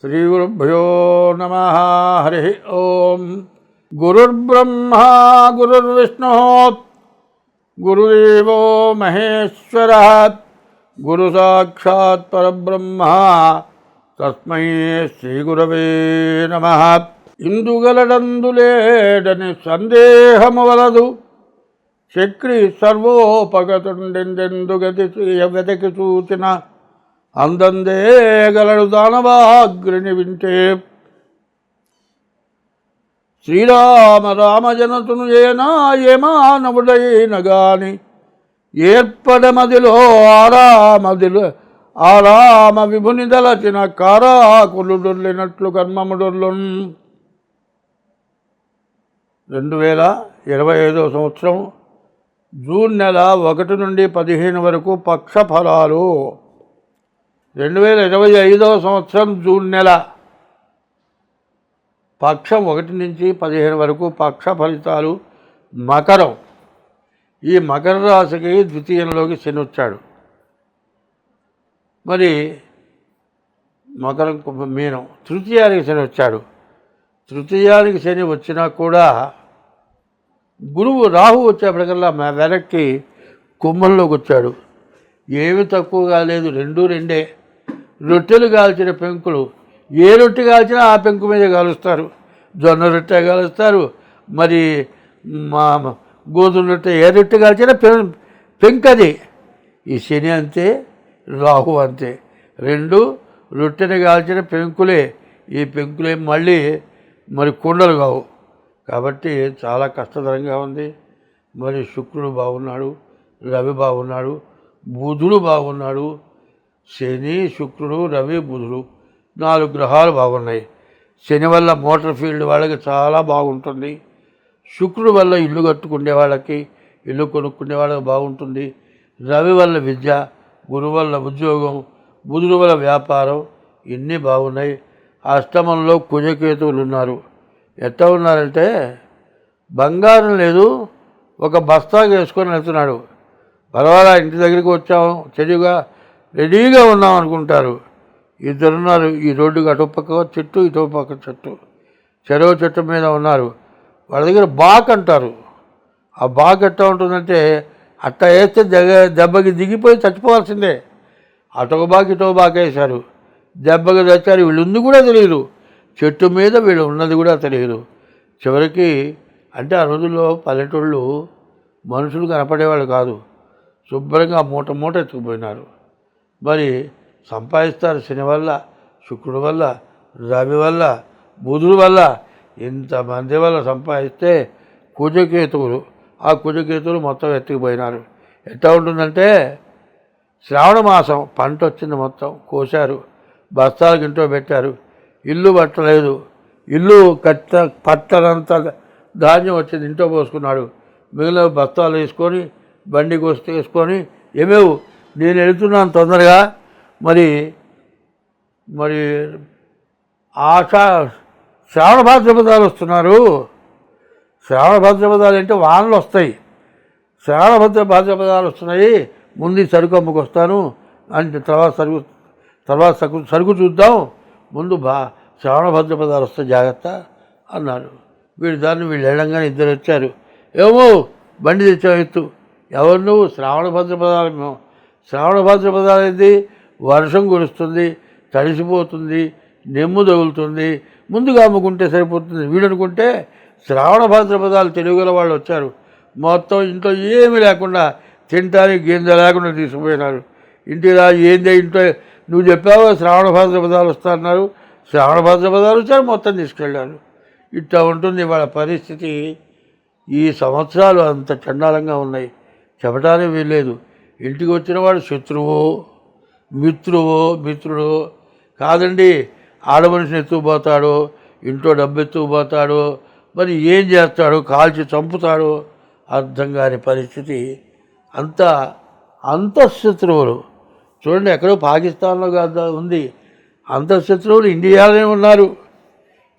శ్రీగురుభ్యో నమః. హరి ఓం. గురుర్బ్రహ్మా గురుర్విష్ణు గురుదేవో మహేశ్వరః గురు సాక్షాత్ పరబ్రహ్మ తస్మై శ్రీగురవే నమః. ఇందుగలడందులేడని సందేహము వలదు, చక్రి సర్వోపగతుండెందెందుగతి వెతకి చూచిన అందందే గలడు దానవాగ్రిని వింటే. శ్రీరామ రామజనతును ఏమానవుడైన గాని ఏర్పడమదిలో ఆరామ విభుని దలచిన కారాకులు డొల్లినట్లు కర్మముడొల్లున్. 2025 సంవత్సరం జూన్ నెల 1 నుండి 15 వరకు పక్షఫలాలు. 2025 సంవత్సరం జూన్ నెల పక్షం 1 నుంచి 15 వరకు పక్ష ఫలితాలు. మకరం. ఈ మకర రాశికి ద్వితీయంలోకి శని వచ్చాడు. మరి మకరం మీనం తృతీయానికి శని వచ్చాడు. తృతీయానికి శని వచ్చినా కూడా గురువు రాహు వచ్చేప్పటికల్లా వెనక్కి కుంభంలోకి వచ్చాడు. ఏమి తక్కువగా లేదు, రెండే. రొట్టెలు కాల్చిన పెంకులు, ఏ రొట్టె కాల్చినా ఆ పెంకు మీద కాలుస్తారు. జొన్న రొట్టె కాలుస్తారు, మరి గోధుమ రొట్టె, ఏ రొట్టె కాల్చినా పెంకది. ఈ శని అంతే, రాహు అంతే. 2 రొట్టెని కాల్చిన పెంకులే. ఈ పెంకులే మళ్ళీ మరి కుండలు కావు. కాబట్టి చాలా కష్టతరంగా ఉంది. మరి శుక్రుడు బాగున్నాడు, రవి బాగున్నాడు, బుధుడు బాగున్నాడు. శని, శుక్రుడు, రవి, బుధుడు 4 గ్రహాలు బాగున్నాయి. శని వల్ల మోటార్ ఫీల్డ్ వాళ్ళకి చాలా బాగుంటుంది. శుక్రుడు వల్ల ఇల్లు కట్టుకునే వాళ్ళకి, ఇల్లు కొనుక్కునే వాళ్ళకి బాగుంటుంది. రవి వల్ల విద్య, గురువు వల్ల ఉద్యోగం, బుధుడు వల్ల వ్యాపారం, ఇన్ని బాగున్నాయి. అష్టమంలో కుజకేతువులు ఉన్నారు. ఎట్లా ఉన్నారంటే బంగారం లేదు, ఒక బస్తా వేసుకొని వెళ్తున్నాడు. పర్వాలా, ఇంటి దగ్గరికి వచ్చాము, చెడుగా రెడీగా ఉన్నాం అనుకుంటారు. ఇద్దరున్నారు. ఈ రోడ్డుకి అటు పక్క చెట్టు, ఇటు పక్క చెట్టు, చెరువు చెట్టు మీద ఉన్నారు. వాళ్ళ దగ్గర బాక్ అంటారు. ఆ బాక్ ఎట్లా ఉంటుందంటే అట్లా వేస్తే దెబ్బకి దిగిపోయి చచ్చిపోవాల్సిందే. అటొక బాక్ ఇటొక బాక్ వేశారు, దెబ్బకి తెచ్చారు. వీళ్ళు ఉంది కూడా తెలియదు, చెట్టు మీద వీళ్ళు ఉన్నది కూడా తెలియదు. చివరికి అంటే ఆ రోజుల్లో పల్లెటూళ్ళు మనుషులు కనపడేవాళ్ళు కాదు. శుభ్రంగా మూట ఎత్తుకుపోయినారు. మరి సంపాదిస్తారు శని వల్ల, శుక్రుడు వల్ల, రవి వల్ల, బుధుడు వల్ల. ఇంతమంది వల్ల సంపాదిస్తే కుజకేతువులు, ఆ కుజకేతువులు మొత్తం ఎత్తుకుపోయినారు. ఎట్లా ఉంటుందంటే శ్రావణ మాసం పంట వచ్చింది, మొత్తం కోశారు, బస్తాలకు ఇంట్లో పెట్టారు. ఇల్లు పట్టలేదు, ఇల్లు పట్టనంత ధాన్యం వచ్చింది, ఇంట్లో పోసుకున్నాడు. మిగిలిన బస్తాలు వేసుకొని బండికి వస్తే వేసుకొని ఏమేవు నేను వెళుతున్నాను తొందరగా. మరి శ్రావణ భాద్రపదాలు వస్తున్నారు. శ్రావణ భాద్రపదాలు అంటే వానలు వస్తాయి. శ్రావణ భాద్రపదాలు వస్తున్నాయి, ముందు సరుకు అమ్ముకొస్తాను అంటే తర్వాత సరుకు చూద్దాం, ముందు శ్రావణ భాద్రపదాలు వస్తాయి జాగ్రత్త అన్నారు. వీళ్ళు వెళ్ళంగానే ఇద్దరు వచ్చారు. ఏమో బండి తెచ్చావు ఎత్తు. ఎవరు నువ్వు? శ్రావణ భాద్రపదాలు ఏంది? వర్షం కురుస్తుంది, తడిసిపోతుంది, నెమ్ము తగులుతుంది, ముందుగా అమ్ముకుంటే సరిపోతుంది. వీడనుకుంటే శ్రావణ భాద్రపదాలు తెలుగుల వాళ్ళు వచ్చారు. మొత్తం ఇంట్లో ఏమీ లేకుండా, తింటానికి గింజ లేకుండా తీసుకుపోయినారు. ఇంటికి ఏంది ఇంట్లో నువ్వు చెప్పావో శ్రావణ భాద్రపదాలు వస్తున్నారు, శ్రావణ భాద్రపదాలు వచ్చారు, మొత్తం తీసుకెళ్ళారు. ఇట్లా ఉంటుంది వాళ్ళ పరిస్థితి. ఈ సంవత్సరాలు అంత చండాలంగా ఉన్నాయి, చెప్పడానికి వీల్లేదు. ఇంటికి వచ్చిన వాడు శత్రువో మిత్రుడో కాదండి. ఆడమనిషిని ఎత్తుకుపోతాడో, ఇంట్లో డబ్బు ఎత్తుకుపోతాడో, మరి ఏం చేస్తాడో, కాల్చి చంపుతాడో అర్థం కాని పరిస్థితి. అంతఃశత్రువులు చూడండి, ఎక్కడో పాకిస్తాన్లో కాదు ఉంది. అంతఃశత్రువులు ఇండియాలోనే ఉన్నారు.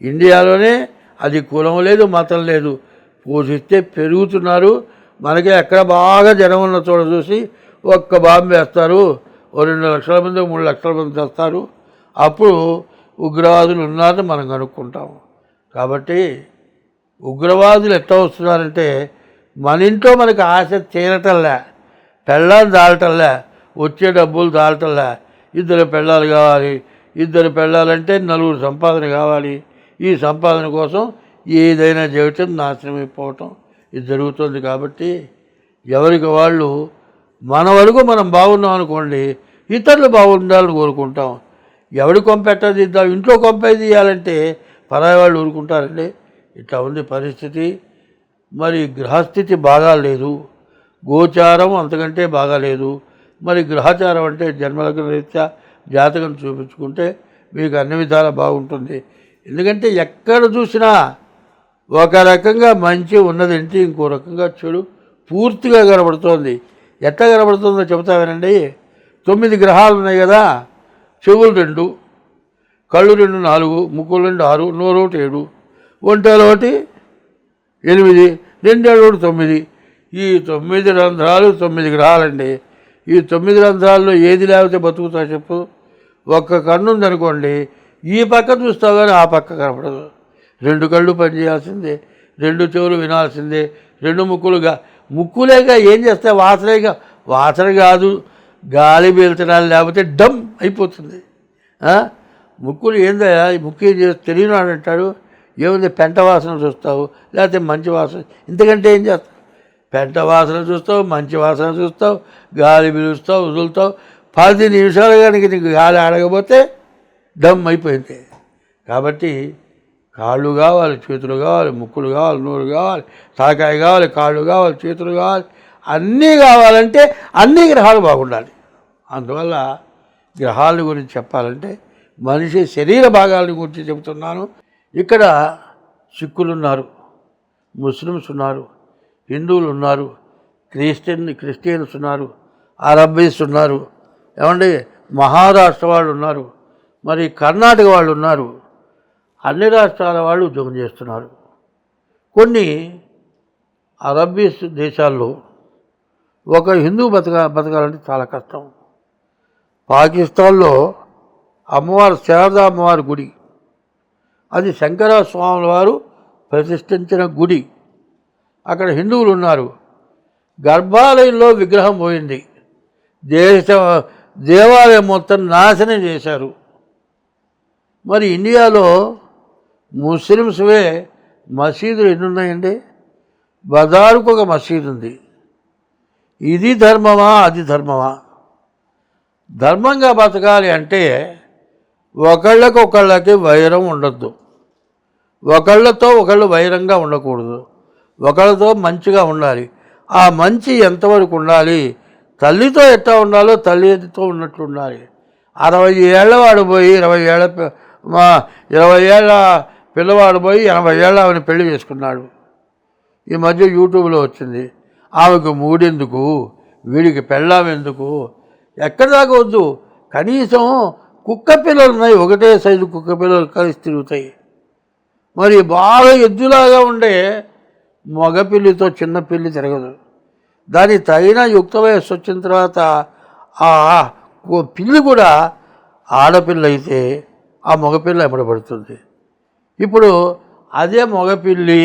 ఇండియాలోనే అది కులం లేదు, మతం లేదు, పోషిస్తే పెరుగుతున్నారు. మనకి ఎక్కడ బాగా జనం ఉన్న చోట చూసి ఒక్క బాంబు వేస్తారు, 2 లక్షల మంది 3 లక్షల మంది చేస్తారు. అప్పుడు ఉగ్రవాదులు ఉన్నారని మనం కనుక్కుంటాం. కాబట్టి ఉగ్రవాదులు ఎట్లా వస్తున్నారంటే మన ఇంట్లో మనకు ఆశ తీరటంలే, పెళ్ళాలు దాటంలే, వచ్చే డబ్బులు దాటంలే. ఇద్దరు పెళ్ళాలు కావాలి, ఇద్దరు పెళ్ళాలంటే నలుగురు సంపాదన కావాలి. ఈ సంపాదన కోసం ఏదైనా చేయటం నాశనం అయిపోవటం ఇది జరుగుతుంది. కాబట్టి ఎవరికి వాళ్ళు మన వరకు మనం బాగున్నాం అనుకోండి, ఇతరులు బాగుండాలని కోరుకుంటాం. ఎవడి కొంపెట్టది ఇద్దాం, ఇంట్లో కొంపే తీయాలంటే పరాయి వాళ్ళు ఊరుకుంటారండి. ఇట్లా ఉంది పరిస్థితి. మరి గ్రహస్థితి బాగా లేదు, గోచారం అంతకంటే బాగాలేదు. మరి గ్రహచారం అంటే జన్మలగ్న రీత్యా జాతకం చూపించుకుంటే మీకు అన్ని విధాలా బాగుంటుంది. ఎందుకంటే ఎక్కడ చూసినా ఒక రకంగా మంచి ఉన్నదేంటి, ఇంకో రకంగా చెడు పూర్తిగా కనబడుతోంది. ఎట్లా కనబడుతుందో చెబుతా వినండి. 9 గ్రహాలు ఉన్నాయి కదా. చెవులు 2, కళ్ళు 2 4, ముక్కులు 2 6, నోరు 7, ఒంటెలు 1 8, 2 7 9. ఈ 9 రంధ్రాలు 9 గ్రహాలండి. ఈ 9 రంధ్రాల్లో ఏది లేకపోతే బతుకుతా చెప్పు. ఒక్క కన్ను ఉందనుకోండి, ఈ పక్క చూస్తావు కానీ ఆ పక్క కనపడదు. 2 కళ్ళు పనిచేయాల్సిందే, 2 చెవులు వినాల్సిందే, 2 ముక్కులేక ఏం చేస్తే వాసన కాదు, గాలి పీల్చడాలు లేకపోతే డమ్ అయిపోతుంది. ముక్కులు ఏందయ్యా, ఈ ముక్కు ఏం చేస్తే తెలియనాడు అంటాడు. ఏముంది, పెంట వాసన చూస్తావు, లేకపోతే మంచి వాసన, ఇంతకంటే ఏం చేస్తావు? పెంట వాసన చూస్తావు, మంచి వాసన చూస్తావు, గాలి పీలుస్తావు, వదులుతావు. 10 నిమిషాలు కనుక నీకు గాలి ఆడకపోతే డమ్ అయిపోయింది. కాబట్టి కాళ్ళు కావాలి, చేతులు కావాలి, ముక్కులు కావాలి, నోరు కావాలి, తలకాయ కావాలి, కాళ్ళు కావాలి, చేతులు కావాలి, అన్నీ కావాలంటే అన్ని గ్రహాలు బాగుండాలి. అందువల్ల గ్రహాల గురించి చెప్పాలంటే మనిషి శరీర భాగాల గురించి చెబుతున్నాను. ఇక్కడ సిక్కులు ఉన్నారు, ముస్లిమ్స్ ఉన్నారు, హిందువులు ఉన్నారు, క్రిస్టియన్స్ ఉన్నారు, అరబ్బీస్ ఉన్నారు, ఏమండి మహారాష్ట్ర వాళ్ళు ఉన్నారు, మరి కర్ణాటక వాళ్ళు ఉన్నారు. అన్ని రాష్ట్రాల వాళ్ళు ఉద్యోగం చేస్తున్నారు. కొన్ని అరబ్బీస్ దేశాల్లో ఒక హిందూ బతకాలంటే చాలా కష్టం. పాకిస్తాన్లో అమ్మవారు శారదా అమ్మవారి గుడి, అది శంకర స్వాముల వారు ప్రతిష్ఠించిన గుడి. అక్కడ హిందువులు ఉన్నారు. గర్భాలయంలో విగ్రహం పోయింది, దేవాలయం మొత్తం నాశనం చేశారు. మరి ఇండియాలో ముస్లిమ్స్వే మసీదులు ఎన్ని ఉన్నాయండి? బజారుకు ఒక మసీదు ఉంది. ఇది ధర్మమా, అది ధర్మమా? ధర్మంగా బతకాలి అంటే ఒకళ్ళకి వైరం ఉండొద్దు, ఒకళ్ళతో ఒకళ్ళు వైరంగా ఉండకూడదు, ఒకళ్ళతో మంచిగా ఉండాలి. ఆ మంచి ఎంతవరకు ఉండాలి? తల్లితో ఎట్లా ఉండాలో తల్లితో ఉన్నట్లు ఉండాలి. 60 ఏళ్ళ వాడు పోయి 20 ఏళ్ళ పిల్లవాడు పోయి 80 ఏళ్ళ ఆమెను పెళ్లి చేసుకున్నాడు. ఈ మధ్య యూట్యూబ్లో వచ్చింది. ఆమెకు మూడెందుకు, వీడికి పెళ్ళాం ఎందుకు? ఎక్కడి దాకా వద్దు. కనీసం కుక్క పిల్లలు ఉన్నాయి, ఒకటే సైజు కుక్క పిల్లలు కలిసి తిరుగుతాయి. మరి బాగా ఎద్దులాగా ఉండే మగపిల్లితో చిన్న పిల్లి తిరగదు. దానికి తగిన యుక్త వయస్సు వచ్చిన తర్వాత ఆ పిల్లి కూడా ఆడపిల్ల అయితే ఆ మగపిల్ల ఎమ్మడబడుతుంది. ఇప్పుడు అదే మగపిల్లి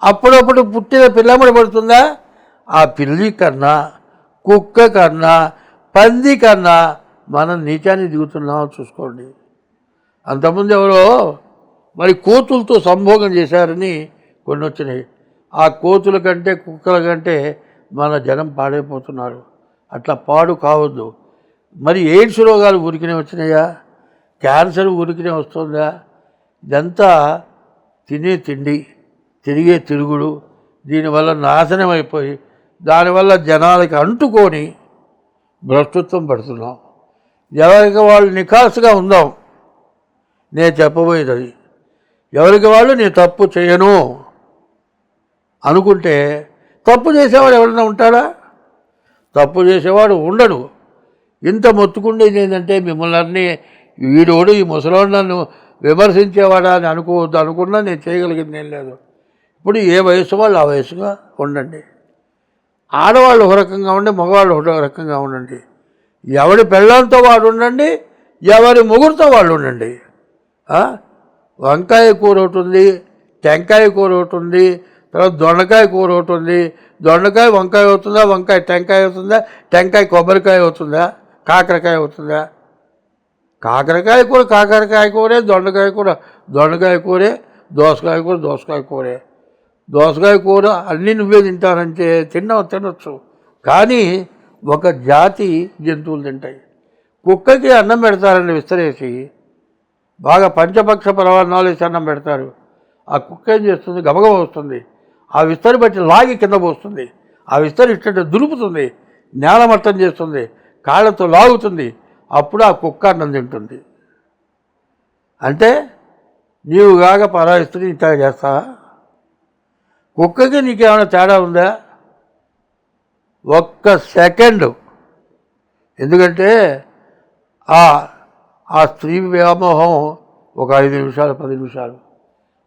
అప్పుడప్పుడు పుట్టిన పిల్ల ఎమ్మడబడుతుందా? ఆ పిల్లి కన్నా, కుక్క కన్నా, పంది కన్నా మనం నీచాన్ని దిగుతున్నామో చూసుకోండి. అంతకుముందు ఎవరో మరి కోతులతో సంభోగం చేశారని కొన్ని వచ్చినాయి. ఆ కోతుల కంటే కుక్కల కంటే మన జనం పాడైపోతున్నారు. అట్లా పాడు కావద్దు. మరి ఎయిడ్స్ రోగాలు ఊరికినే వచ్చినాయా? క్యాన్సర్ ఊరికినే వస్తుందా? ఇదంతా తినే తిండి, తిరిగే తిరుగుడు, దీనివల్ల నాశనం అయిపోయి దానివల్ల జనాలకి అంటుకొని భ్రష్టత్వం పడుతున్నాం. ఎవరికి వాళ్ళు నిఖాసుగా ఉందాం. నేను చెప్పబోయేది అది. ఎవరికి వాళ్ళు నేను తప్పు చేయను అనుకుంటే, తప్పు చేసేవాడు ఎవరైనా ఉంటాడా? తప్పు చేసేవాడు ఉండడు. ఇంత మొత్తుకుండేది ఏంటంటే మిమ్మల్ని అన్నీ వీడోడు ఈ ముసలోడు నన్ను విమర్శించేవాడా అని అనుకోవద్దు. అనుకున్నా నేను చేయగలిగింది ఏం లేదు. ఇప్పుడు ఏ వయసు వాళ్ళు ఆ వయసుగా ఉండండి. ఆడవాళ్ళు ఒక రకంగా ఉండి, మగవాళ్ళు ఒక రకంగా ఉండండి. ఎవడి పెళ్ళంతో వాడు ఉండండి, ఎవరి ముగ్గురితో వాళ్ళు ఉండండి. వంకాయ కూర ఒకటి ఉంది, టెంకాయ కూర ఒకటి ఉంది, తర్వాత దొండకాయ కూర ఒకటి ఉంది. దొండకాయ వంకాయ అవుతుందా, వంకాయ టెంకాయ అవుతుందా, టెంకాయ కొబ్బరికాయ అవుతుందా, కాకరకాయ అవుతుందా? కాకరకాయ కూర కాకరకాయ కూరే, దొండకాయ కూర దొండకాయ కూరే, దోసకాయ కూర దోసకాయ కూరే. దోసకాయ కూర అన్నీ నువ్వే తింటానంటే తినొచ్చు, కానీ ఒక జాతి జంతువులు తింటాయి. కుక్కకి అన్నం పెడతారండి విస్తరేసి, బాగా పంచపక్ష పరమాన్నాలు వేసి అన్నం పెడతారు. ఆ కుక్క ఏం చేస్తుంది, గబగబ వస్తుంది, ఆ విస్తరి బట్టి లాగి కింద పోస్తుంది, ఆ విస్తరి ఇట్ట దులుపుతుంది, నేలమట్టం చేస్తుంది, కాళ్ళతో లాగుతుంది, అప్పుడు ఆ కుక్క అన్నం తింటుంది. అంటే నీవు కాక పరాయి స్త్రీ ఇట్లా చేస్తావా? కుక్కకి నీకేమైనా తేడా ఉందా? ఒక్క సెకండు. ఎందుకంటే ఆ స్త్రీ వ్యామోహం ఒక 5 నిమిషాలు 10 నిమిషాలు.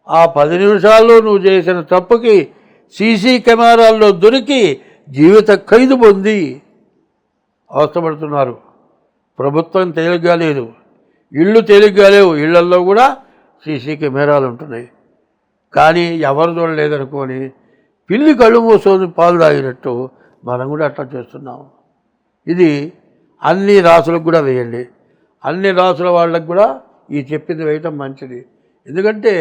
ఆ 10 నిమిషాల్లో నువ్వు చేసిన తప్పుకి సీసీ కెమెరాల్లో దొరికి జీవిత ఖైదు పొంది అవస్థపడుతున్నారు. ప్రభుత్వం తేలిగ్గా లేదు, ఇళ్ళు తేలిగ్గా లేవు, ఇళ్లల్లో కూడా సీసీ కెమెరాలు ఉంటున్నాయి. కానీ ఎవరు చూడలేదనుకొని పిల్లి కళ్ళు మూసుకొని పాలు తాగినట్టు మనం కూడా అట్లా చేస్తున్నాం. ఇది అన్ని రాసులకు కూడా వేయండి, అన్ని రాసుల వాళ్ళకు కూడా ఈ చెప్పింది వేయటం మంచిది. ఎందుకంటే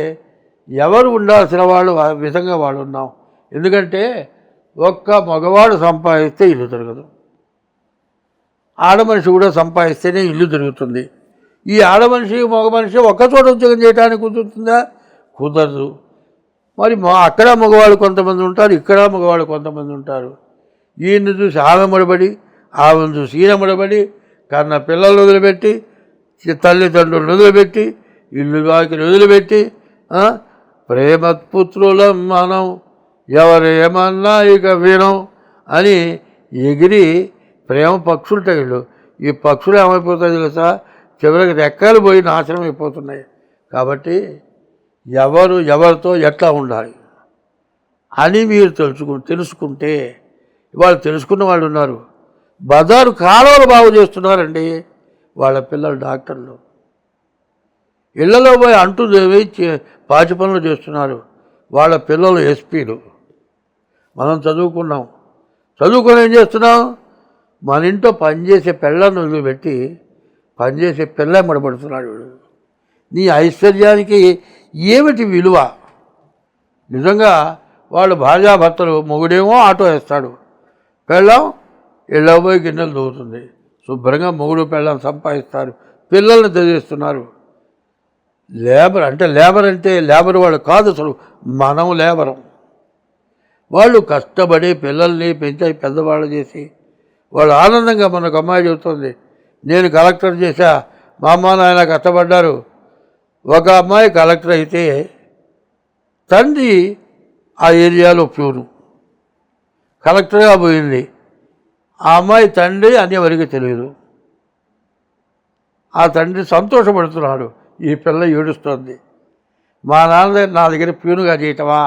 ఎవరు ఉండాల్సిన వాళ్ళు విధంగా వాళ్ళు ఉన్నాం. ఎందుకంటే ఒక్క మగవాడు సంపాదిస్తే ఇల్లు తిరగదు, ఆడమనిషి కూడా సంపాదిస్తేనే ఇల్లు తిరుగుతుంది. ఈ ఆడమనిషి మగ మనిషి ఒక్కచోట ఉద్యోగం చేయడానికి కుదురుతుందా? కుదరదు. మరి అక్కడ మగవాళ్ళు కొంతమంది ఉంటారు, ఇక్కడ మగవాళ్ళు కొంతమంది ఉంటారు. ఈయన్ని చూసి ఆమె ముడబడి, ఆమెను చూసి ఈయన ముడబడి, కన్న పిల్లలు వదిలిపెట్టి, తల్లిదండ్రులను వదిలిపెట్టి, ఇల్లు వాకిలు వదిలిపెట్టి, ప్రేమపుత్రులం మనం ఎవరేమన్నా ఇక వినం అని ఎగిరి, ప్రేమ పక్షులుంటాయి వీళ్ళు. ఈ పక్షులు ఏమైపోతాయి తెలుసా? చివరికి రెక్కలు పోయి నాశనం అయిపోతున్నాయి. కాబట్టి ఎవరితో ఎట్లా ఉండాలి అని మీరు తెలుసుకుంటే, వాళ్ళు తెలుసుకున్న వాళ్ళు ఉన్నారు. బజారు కాలువలు బాగు చేస్తున్నారండి వాళ్ళ పిల్లలు డాక్టర్లు. ఇళ్లలో పోయి అంటూ పాచి పనులు చేస్తున్నారు వాళ్ళ పిల్లలు ఎస్పీలు. మనం చదువుకొని ఏం చేస్తున్నాం? మన ఇంట్లో పనిచేసే పిల్లలను వదిలిపెట్టి పనిచేసే పిల్ల ముడబడుతున్నాడు వీడు. నీ ఐశ్వర్యానికి ఏమిటి విలువ? నిజంగా వాళ్ళు భార్యాభర్తలు, మొగుడేమో ఆటో వేస్తాడు, పెళ్ళం ఇళ్ళ పోయి గిన్నెలు దూవుతుంది. శుభ్రంగా మొగుడు పెళ్ళం సంపాదిస్తారు, పిల్లల్ని చదివిస్తున్నారు. లేబర్ అంటే లేబర్ వాళ్ళు కాదు, అసలు మనం లేబరం. వాళ్ళు కష్టపడి పిల్లల్ని పెంచి పెద్దవాళ్ళు చేసి వాళ్ళు ఆనందంగా, మనకు అమ్మాయి చెబుతుంది, నేను కలెక్టర్ చేశా, మా అమ్మ నాయన కష్టపడ్డారు. ఒక అమ్మాయి కలెక్టర్ అయితే తండ్రి ఆ ఏరియాలో ప్యూరు, కలెక్టర్గా పోయింది. ఆ అమ్మాయి తండ్రి అని ఎవరికి తెలియదు. ఆ తండ్రి సంతోషపడుతున్నాడు, ఈ పిల్ల ఏడుస్తోంది, మా నాన్న నా దగ్గర ప్యూనుగా చేయటమా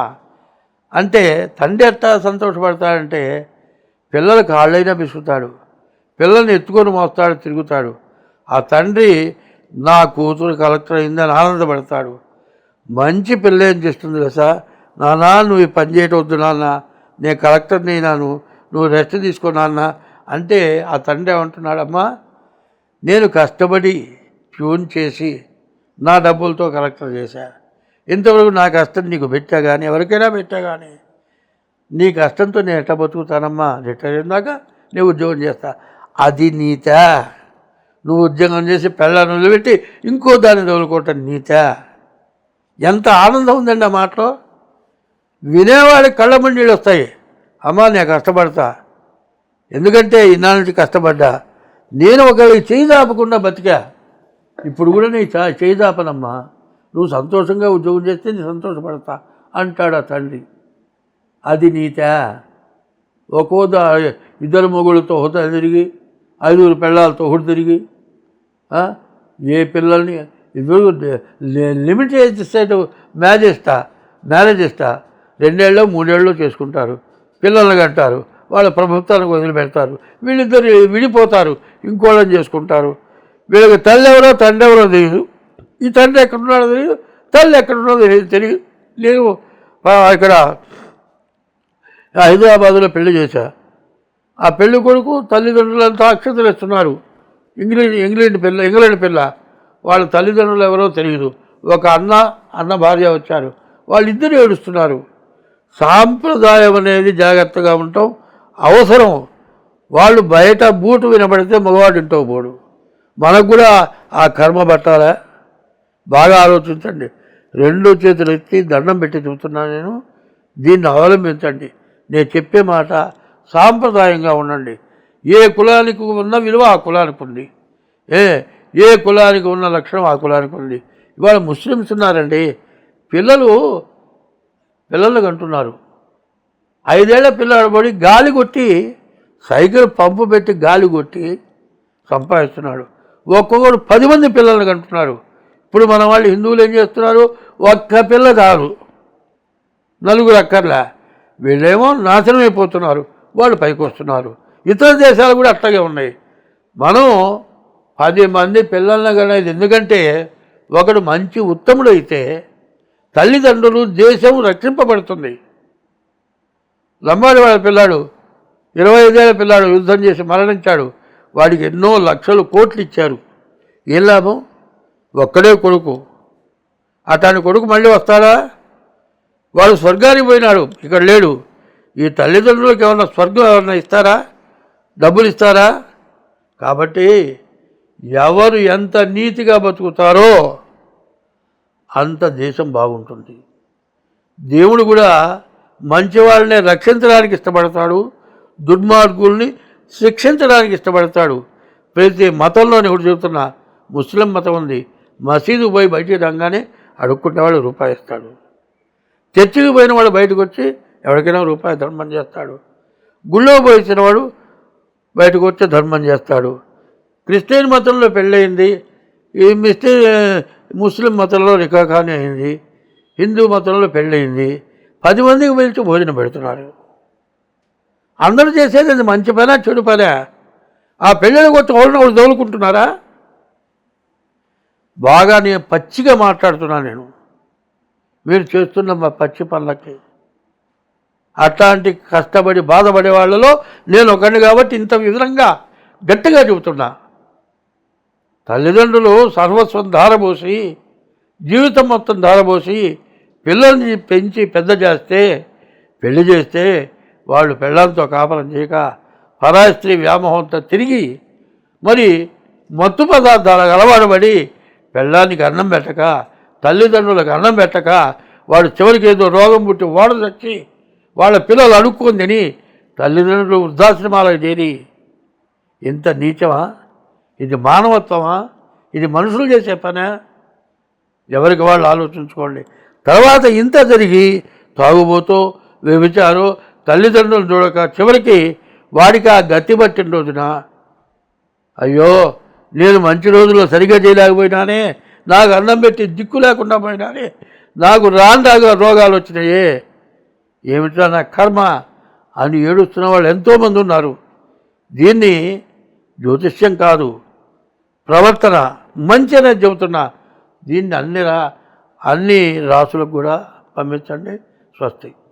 అంటే. తండ్రి ఎట్టా సంతోషపడతాడంటే పిల్లలు కాళ్ళైనా బిసుకుతాడు, పిల్లల్ని ఎత్తుకొని మోస్తాడు, తిరుగుతాడు. ఆ తండ్రి నా కూతురు కలెక్టర్ అయిందని ఆనందపడతాడు. మంచి పిల్ల ఏం చేస్తుంది కదా, నాన్న నువ్వు ఈ పని చేయటం వద్దు నాన్న, నేను కలెక్టర్ని అయినాను, నువ్వు రెస్ట్ తీసుకో నాన్న అంటే ఆ తండ్రి ఏమంటున్నాడమ్మా, నేను కష్టపడి ట్యూన్ చేసి నా డబ్బులతో కలెక్టర్ చేశా, ఇంతవరకు నా కష్టం నీకు పెట్టా కానీ, ఎవరికైనా పెట్టా కానీ, నీ కష్టంతో నేను ఎట్లా బతుకుతానమ్మా, రిటైర్ అయ్యాక నేను ఉద్యోగం చేస్తా. అది నీత? నువ్వు ఉద్యోగం చేసి పిల్లలను వదిలిపెట్టి ఇంకో దాన్ని తగులుకోవటం నీత? ఎంత ఆనందం ఉందండి ఆ మాటలో. వినేవాడికి కళ్ళ మండీళ్ళు వస్తాయి. అమ్మా నేను కష్టపడతా, ఎందుకంటే ఇన్నాళ్ళ నుంచి కష్టపడ్డా, నేను ఒకరికి చేయి దాపకుండా బతికా, ఇప్పుడు కూడా నీ చేయి దాపనమ్మా, నువ్వు సంతోషంగా ఉద్యోగం చేస్తే నేను సంతోషపడతా అంటాడు ఆ తండ్రి. అది నీత? ఇద్దరు మొగుళ్ళతో హోదా తిరిగి, 5 పిల్లలతో హోడు తిరిగి, ఏ పిల్లల్ని ఇద్దరు లిమిట్ చేసేట మ్యారేజ్ ఇస్తా 2 ఏళ్ళు 3 ఏళ్ళు చేసుకుంటారు, పిల్లల్ని కంటారు, వాళ్ళ ప్రభుత్వానికి వదిలిపెడతారు, వీళ్ళిద్దరు విడిపోతారు, ఇంకోళ్ళని చేసుకుంటారు. వీళ్ళకి తల్లి ఎవరో తండ్రి ఎవరో తెలియదు, ఈ తండ్రి ఎక్కడున్నాడో తెలియదు, తల్లి ఎక్కడున్నదో తెలియదు. నేను ఇక్కడ హైదరాబాదులో పెళ్లి చేశా. ఆ పెళ్లి కొడుకు తల్లిదండ్రులంతా అక్షతలు ఇస్తున్నారు. ఇంగ్లాండ్ పిల్ల వాళ్ళ తల్లిదండ్రులు ఎవరో తెలియదు. ఒక అన్న భార్య వచ్చారు, వాళ్ళిద్దరు ఏడుస్తున్నారు. సాంప్రదాయం అనేది జాగ్రత్తగా ఉండటం అవసరం. వాళ్ళు బయట బూటు వినబడితే మగవాడు ఇంటో పోడు. మనకు కూడా ఆ కర్మ పట్టాలా? బాగా ఆలోచించండి. 2 చేతులు ఎత్తి దండం పెట్టి చెబుతున్నాను నేను, దీన్ని అవలంబించండి. నేను చెప్పే మాట సాంప్రదాయంగా ఉండండి. ఏ కులానికి ఉన్న విలువ ఆ కులానికి ఉంది, ఏ కులానికి ఉన్న లక్షణం ఆ కులానికి ఉంది. ఇవాళ ముస్లిమ్స్ ఉన్నారండి, పిల్లలు కంటున్నారు. 5 ఏళ్ల పిల్లాడు పడి గాలి కొట్టి, సైకిల్ పంపు పెట్టి గాలి కొట్టి సంపాదిస్తున్నాడు. ఒక్కొక్కడు 10 మంది పిల్లల్ని కంటున్నారు. ఇప్పుడు మన వాళ్ళు హిందువులు ఏం చేస్తున్నారు? ఒక్క పిల్ల చాలు, 4 అక్కర్లే. వీళ్ళేమో నాశనం అయిపోతున్నారు, వాళ్ళు పైకి వస్తున్నారు. ఇతర దేశాలు కూడా అట్లాగే ఉన్నాయి. మనం 10 మంది పిల్లల్ని కనేది ఎందుకంటే ఒకడు మంచి ఉత్తముడు అయితే తల్లిదండ్రులు, దేశం రక్షింపబడుతుంది. లంబాడి వాళ్ళ పిల్లాడు, 25 ఏళ్ల పిల్లాడు యుద్ధం చేసి మరణించాడు. వాడికి ఎన్నో లక్షలు కోట్లు ఇచ్చారు. ఏం లాభం? ఒక్కడే కొడుకు. అతని కొడుకు మళ్ళీ వస్తాడా? వాడు స్వర్గానికి పోయినాడు, ఇక్కడ లేడు. ఈ తల్లిదండ్రులకు ఏమన్నా స్వర్గం ఏమన్నా ఇస్తారా? డబ్బులు ఇస్తారా? కాబట్టి ఎవరు ఎంత నీతిగా బతుకుతారో అంత దేశం బాగుంటుంది. దేవుడు కూడా మంచి వాళ్ళని రక్షించడానికి ఇష్టపడతాడు, దుర్మార్గుల్ని శిక్షించడానికి ఇష్టపడతాడు. ప్రతి మతంలోనే ఒకటి చెబుతున్నా, ముస్లిం మతం ఉంది, మసీదు పోయి బయటికి రాగానే అడుక్కుంటేవాడు రూపాయి ఇస్తాడు. చర్చికి పోయిన వాడు బయటకు వచ్చి ఎవరికైనా రూపాయి ధర్మం చేస్తాడు. గుళ్ళో పోయించిన వాడు బయటకు వచ్చి ధర్మం చేస్తాడు. క్రిస్టియన్ మతంలో పెళ్ళయింది, ఈ ముస్లిం మతంలో నికాఖానీ అయింది, హిందూ మతంలో పెళ్ళయింది, 10 మందికి పిలిచి భోజనం పెడుతున్నారు. అందరూ చేసేది అది మంచి పనా చెడు పనా? ఆ పెళ్ళిళ్ళకి వచ్చి ఒకళ్ళు తోలుకుంటున్నారా? బాగా నేను పచ్చిగా మాట్లాడుతున్నాను నేను, మీరు చేస్తున్న మా పచ్చి పనులకి. అట్లాంటి కష్టపడి బాధపడే వాళ్ళలో నేను ఒకడిని కాబట్టి ఇంత విధంగా గట్టిగా చెబుతున్నా. తల్లిదండ్రులు సర్వస్వం ధారపోసి, జీవితం మొత్తం ధారపోసి పిల్లల్ని పెంచి పెద్ద చేస్తే, పెళ్లి చేస్తే వాళ్ళు పెళ్ళాంతో కాపరం చేయక పరాయి స్త్రీ వ్యామోహంతో తిరిగి మరి మత్తు పదార్థాలకు అలవాటుపడి పెళ్ళానికి అన్నం పెట్టక, తల్లిదండ్రులకు అన్నం పెట్టక, వాడు చివరికి ఏదో రోగం పుట్టి ఓడ తెచ్చి వాళ్ళ పిల్లలు అడుక్కొని తిని తల్లిదండ్రులు వృద్ధాశ్రమాలకు చేరి, ఇంత నీచమా? ఇది మానవత్వమా? ఇది మనుషులు చేసే పనా? ఎవరికి వాళ్ళు ఆలోచించుకోండి. తర్వాత ఇంత జరిగి తాగుబోతో వ్యభిచారో తల్లిదండ్రులు చూడక చివరికి వాడికి ఆ గతి పట్టిన రోజున, అయ్యో నేను మంచి రోజుల్లో సరిగా చేయలేకపోయినానే, నాకు అన్నం పెట్టి దిక్కు లేకుండా పోయినానే, నాకు రాండాగా రోగాలు వచ్చినాయే, ఏమిటా నా కర్మ అని ఏడుస్తున్న వాళ్ళు ఎంతోమంది ఉన్నారు. దీన్ని జ్యోతిష్యం కాదు, ప్రవర్తన మంచి అనేది చెబుతున్నా. దీన్ని అన్ని రాసులకు కూడా పంపించండి. స్వస్తి.